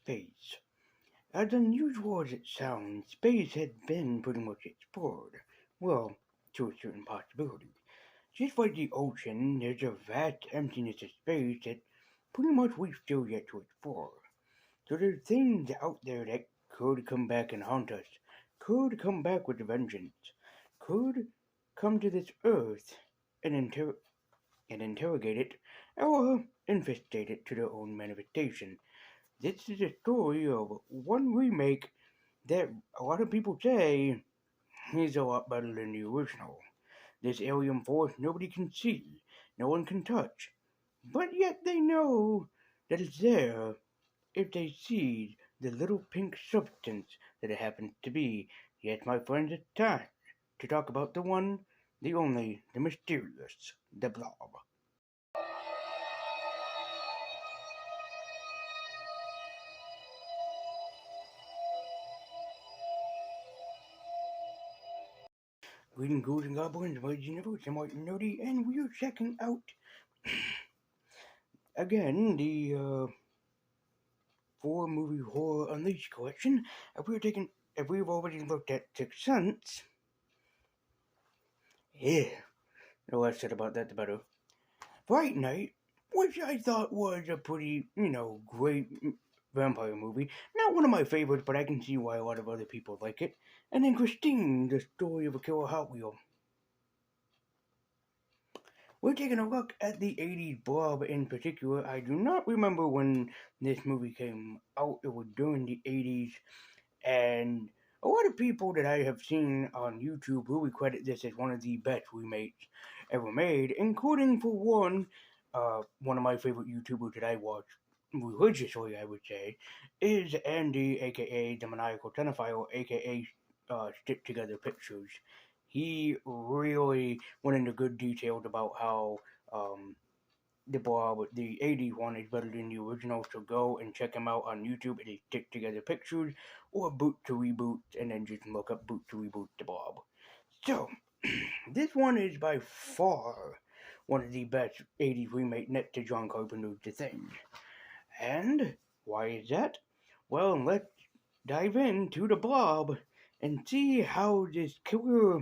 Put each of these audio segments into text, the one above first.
space. As unusual as it sounds, space has been pretty much explored. Well, to a certain possibility. Just like the ocean, there's a vast emptiness of space that pretty much we've still yet to explore. So there's things out there that could come back and haunt us, could come back with a vengeance, could come to this earth and, and interrogate it, or infestate it to their own manifestation. This is a story of one remake that a lot of people say is a lot better than the original. This alien force nobody can see, no one can touch, but yet they know that it's there if they see the little pink substance that it happens to be. Yes, my friends, it's time to talk about the one, the only, the mysterious, the Blob. Greetings, ghouls and goblins, my universe, I'm Martin Nerdy, and we are checking out again the four movie horror Unleashed collection. If we've already looked at Sixth Sense, yeah, the less said about that, the better. Fright Night, which I thought was a pretty, great vampire movie. Not one of my favorites, but I can see why a lot of other people like it. And then Christine, the story of a killer Hot Wheel. We're taking a look at the 80s Blob in particular. I do not remember when this movie came out. It was during the 80s, and a lot of people that I have seen on YouTube really credit this as one of the best remakes ever made, including, for one of my favorite YouTubers that I watch religiously, I would say, is Andy, aka the Maniacal Cinephile, aka Stick Together Pictures. He really went into good details about how the Blob, the 80s one, is better than the original, so go and check him out on YouTube. It is Stick Together Pictures, or Boot to Reboot, and then just look up Boot to Reboot the Blob. So, this one is by far one of the best 80s remake next to John Carpenter's The Thing. And why is that? Well, let's dive into the Blob and see how this killer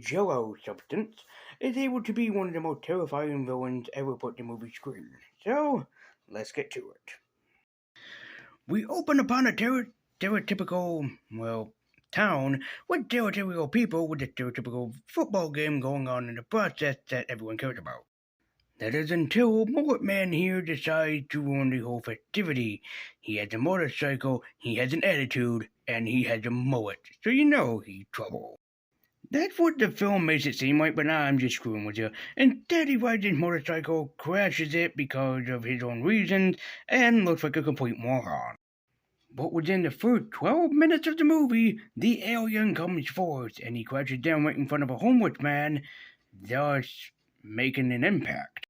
Jell-O substance is able to be one of the most terrifying villains ever put to movie screen. So, let's get to it. We open upon a stereotypical, town with stereotypical people with a stereotypical football game going on in the process that everyone cares about. That is until Mullet Man here decides to ruin the whole festivity. He has a motorcycle, he has an attitude, and he has a mullet, so you know he's trouble. That's what the film makes it seem like, but nah, I'm just screwing with you. Instead, he rides his motorcycle, crashes it because of his own reasons, and looks like a complete moron. But within the first 12 minutes of the movie, the alien comes forth, and he crashes down right in front of a homeless man, thus making an impact.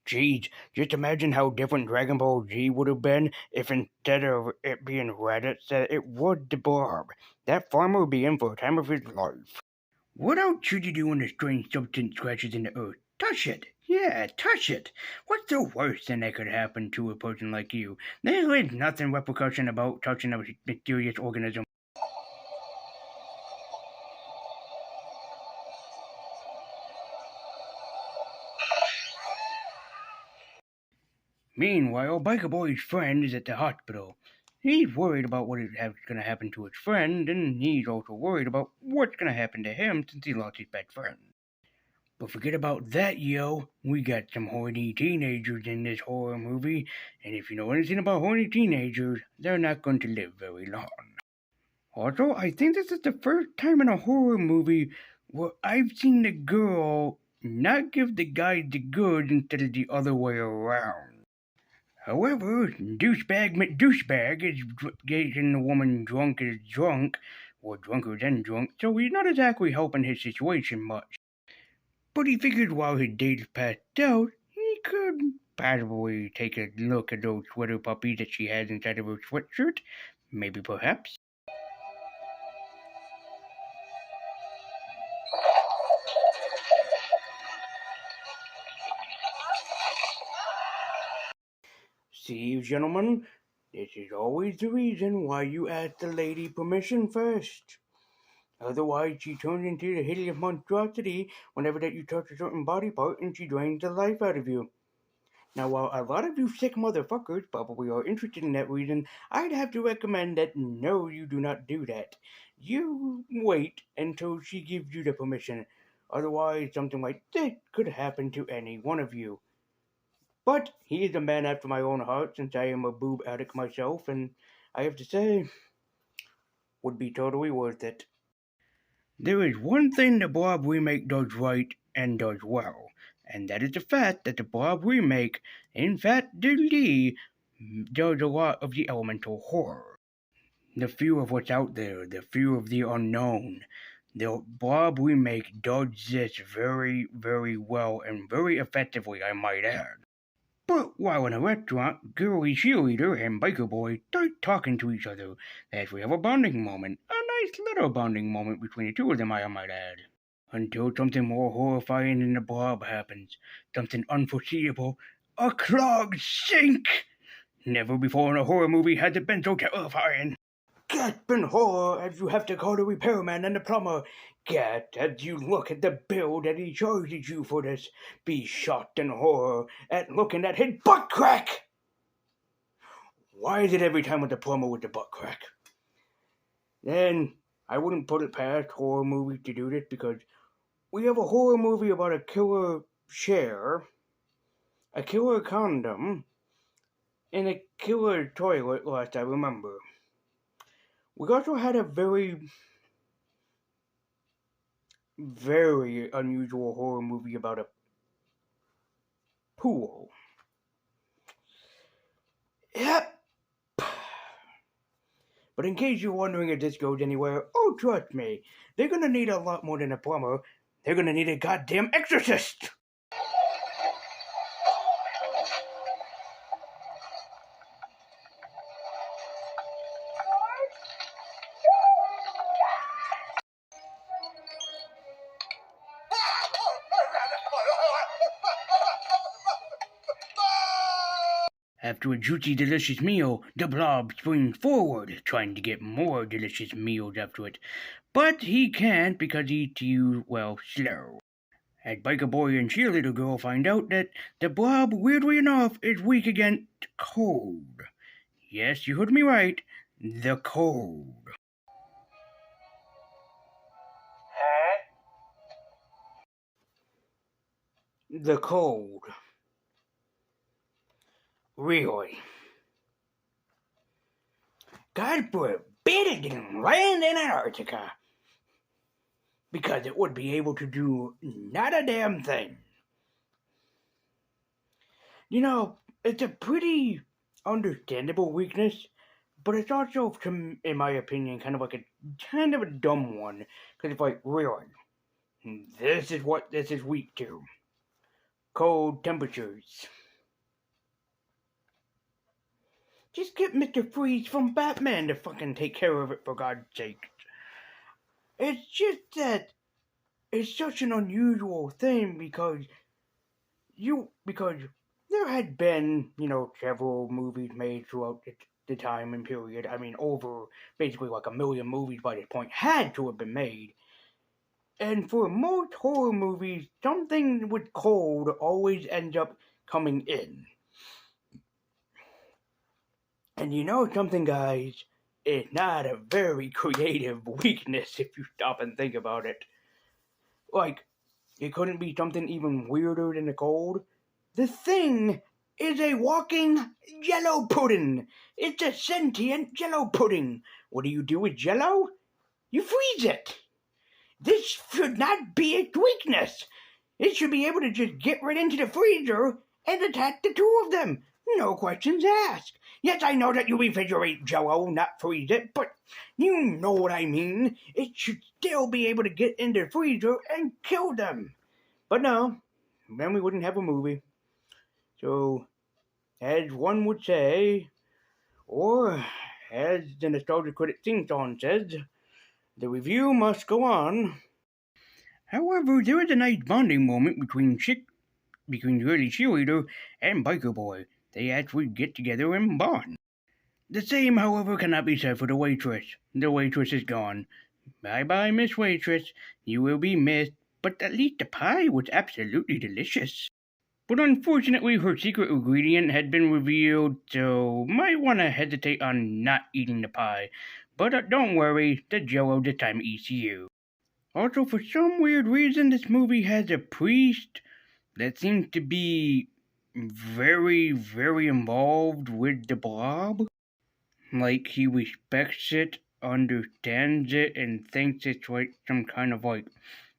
Geez, just imagine how different Dragon Ball Z would have been if instead of it being Reddit, that it was the Blob. That farmer would be in for a time of his life. What else should you do when a strange substance crashes into Earth? Touch it! Yeah, touch it! What's the worst thing that could happen to a person like you? There is nothing repercussion about touching a mysterious organism. Meanwhile, Biker Boy's friend is at the hospital. He's worried about what is going to happen to his friend, and he's also worried about what's going to happen to him since he lost his best friend. But forget about that, yo. We got some horny teenagers in this horror movie, and if you know anything about horny teenagers, they're not going to live very long. Also, I think this is the first time in a horror movie where I've seen the girl not give the guy the goods instead of the other way around. However, douchebag McDouchebag is getting the woman drunk as drunk, or drunker than drunk, so he's not exactly helping his situation much. But he figured while his date's passed out, he could possibly take a look at those sweater puppies that she has inside of her sweatshirt. Maybe perhaps. See, gentlemen, This is always the reason why you ask the lady permission first. Otherwise, she turns into a hideous monstrosity whenever that you touch a certain body part and she drains the life out of you. Now, while a lot of you sick motherfuckers probably are interested in that reason, I'd have to recommend that no, you do not do that. You wait until she gives you the permission. Otherwise, something like this could happen to any one of you. But he is a man after my own heart since I am a boob addict myself, and I have to say, would be totally worth it. There is one thing the Blob remake does right and does well, and that is the fact that the Blob remake, in fact, does a lot of the elemental horror. The fear of what's out there, the fear of the unknown. The Blob remake does this very, very well and very effectively, I might add. But while in a restaurant, girly cheerleader and biker boy start talking to each other as we have a bonding moment. A nice little bonding moment between the two of them, I might add. Until something more horrifying than the Blob happens. Something unforeseeable. A clogged sink! Never before in a horror movie has it been so terrifying. Gasp in horror as you have to call the repairman and the plumber. Gasp as you look at the bill that he charges you for this. Be shocked in horror at looking at his butt crack! Why is it every time with the plumber with the butt crack? Then I wouldn't put it past horror movies to do this because we have a horror movie about a killer chair, a killer condom, and a killer toilet last I remember. We also had a very, very unusual horror movie about a pool. Yep. But in case you're wondering if this goes anywhere, oh, trust me, they're gonna need a lot more than a plumber. They're gonna need a goddamn exorcist! After a juicy, delicious meal, the Blob springs forward, trying to get more delicious meals after it. But he can't because he's too, well, slow. As Biker Boy and Cheerleader Girl find out that the Blob, weirdly enough, is weak against cold. Yes, you heard me right. The cold. Huh? The cold. Really? God forbid it didn't land in Antarctica. Because it would be able to do not a damn thing. You know, it's a pretty understandable weakness, but it's also, in my opinion, kind of a dumb one. Because it's like, really, this is what this is weak to. Cold temperatures. Just get Mr. Freeze from Batman to fucking take care of it, for God's sake. It's just that it's such an unusual thing because there had been, several movies made throughout the time and period. I mean, over basically like 1 million movies by this point had to have been made. And for most horror movies, something with cold always ends up coming in. And you know something, guys? It's not a very creative weakness if you stop and think about it. Like, it couldn't be something even weirder than the cold. The thing is a walking Jell-O pudding. It's a sentient Jell-O pudding. What do you do with Jell-O? You freeze it. This should not be its weakness. It should be able to just get right into the freezer and attack the two of them. No questions asked. Yes, I know that you refrigerate Jell-O, not freeze it, but you know what I mean. It should still be able to get in the freezer and kill them. But no, then we wouldn't have a movie. So, as one would say, or as the nostalgia critic sing song says, the review must go on. However, there is a nice bonding moment between Girly Cheerleader and Biker Boy. They actually get together and bond. The same, however, cannot be said for the waitress. The waitress is gone. Bye bye, Miss Waitress. You will be missed, but at least the pie was absolutely delicious. But unfortunately, her secret ingredient had been revealed, so might want to hesitate on not eating the pie. But don't worry, the Jell-O this time eats you. Also, for some weird reason, this movie has a priest that seems to be very involved with the Blob. Like, he respects it, understands it, and thinks it's like some kind of like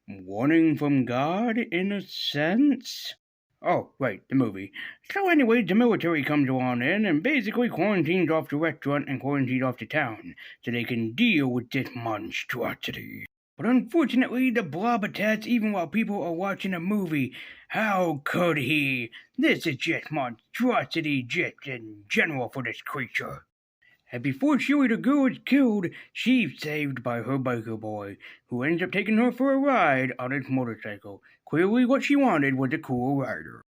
warning from God in a sense. Oh, right, the movie. So anyway, the military comes along in and basically quarantines off the restaurant and quarantines off the town so they can deal with this monstrosity. But unfortunately, the Blob attacks even while people are watching a movie. How could he? This is just monstrosity just in general for this creature. And before Shirley the girl is killed, she's saved by her biker boy, who ends up taking her for a ride on his motorcycle. Clearly what she wanted was a cool rider.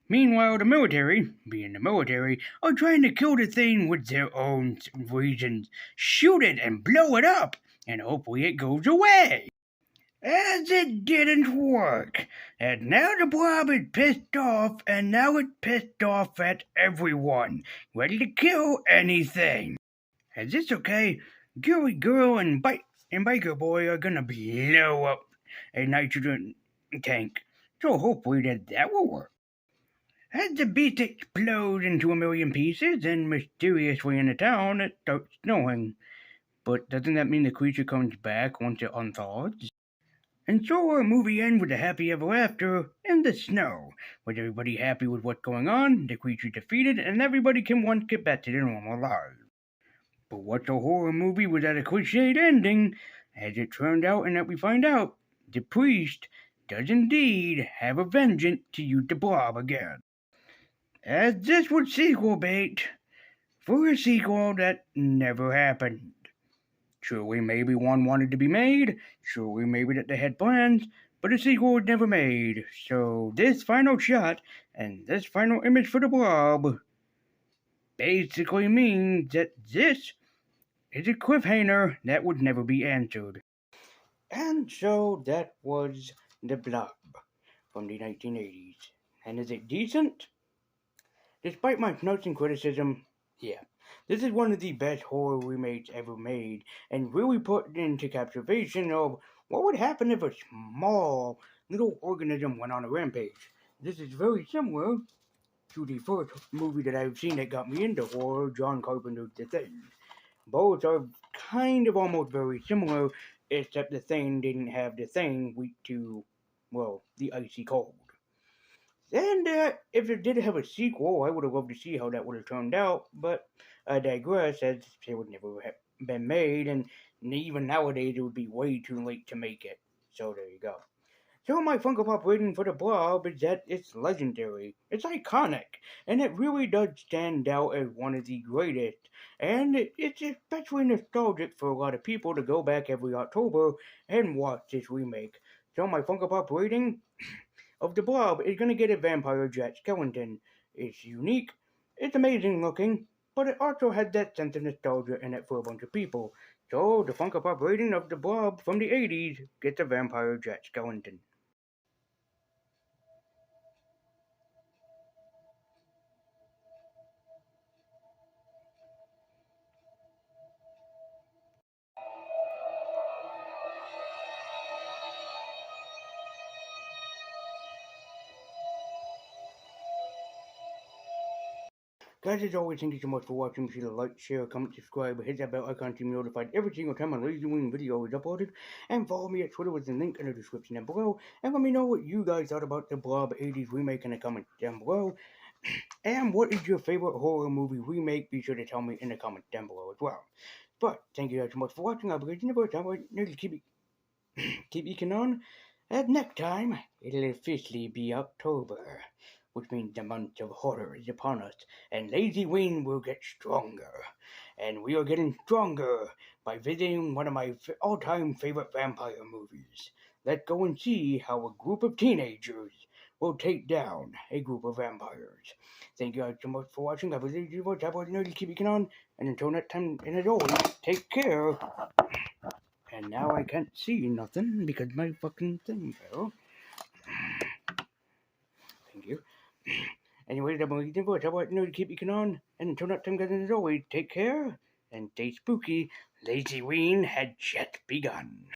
Meanwhile, the military, being the military, are trying to kill the thing with their own reasons. Shoot it and blow it up, and hopefully it goes away. As it didn't work, and now the Blob is pissed off, and now it's pissed off at everyone, ready to kill anything. Is this okay? Girly Girl and Biker Boy are gonna blow up a nitrogen tank, so hopefully that will work. As the beast explodes into a million pieces, and mysteriously in the town it starts snowing. But doesn't that mean the creature comes back once it unthaws? And so our movie ends with a happy ever after in the snow, with everybody happy with what's going on, the creature defeated, and everybody can once get back to their normal lives. But what's a horror movie without a cliched ending? As it turned out and that we find out, the priest does indeed have a vengeance to use the Blob again. As this was sequel bait for a sequel that never happened. Surely maybe one wanted to be made, surely maybe that they had plans, but a sequel was never made. So this final shot and this final image for the Blob basically means that this is a cliffhanger that would never be answered. And so that was the Blob from the 1980s. And is it decent? Despite my notes and criticism, yeah, this is one of the best horror remakes ever made, and really put into captivation of what would happen if a small little organism went on a rampage. This is very similar to the first movie that I've seen that got me into horror, John Carpenter's The Thing. Both are kind of almost very similar, except The Thing didn't have the thing weak to, well, the icy cold. And if it did have a sequel, I would have loved to see how that would have turned out, but I digress, as it would never have been made, and even nowadays it would be way too late to make it. So there you go. So my Funko Pop rating for the Blob is that it's legendary, it's iconic, and it really does stand out as one of the greatest, and it's especially nostalgic for a lot of people to go back every October and watch this remake. So my Funko Pop rating of the Blob is going to get a vampire jet skeleton. It's unique, it's amazing looking, but it also has that sense of nostalgia in it for a bunch of people. So the Funko Pop rating of the Blob from the 80s gets a vampire jet skeleton. Guys, as always, thank you so much for watching. Be sure to like, share, comment, subscribe, hit that bell icon to be notified every single time a Lazyween video is uploaded, and follow me at Twitter with the link in the description down below, and let me know what you guys thought about the Blob 80s remake in the comments down below, and what is your favorite horror movie remake? Be sure to tell me in the comments down below as well. But, thank you guys so much for watching. I'll be in the first time. Keep eking on. And next time, it'll officially be October, which means the month of horror is upon us, and Lazyween will get stronger. And we are getting stronger by visiting one of my all-time favorite vampire movies. let's go and see how a group of teenagers will take down a group of vampires. Thank you guys so much for watching. I believe you watch. I will know you keep it on. And until next time, and as always, take care. And now I can't see nothing because my fucking thing fell. Thank you. Anyways, I believe you watch. I will know you keep it on. And until next time, guys, and as always, take care and stay spooky. Lazyween had just begun.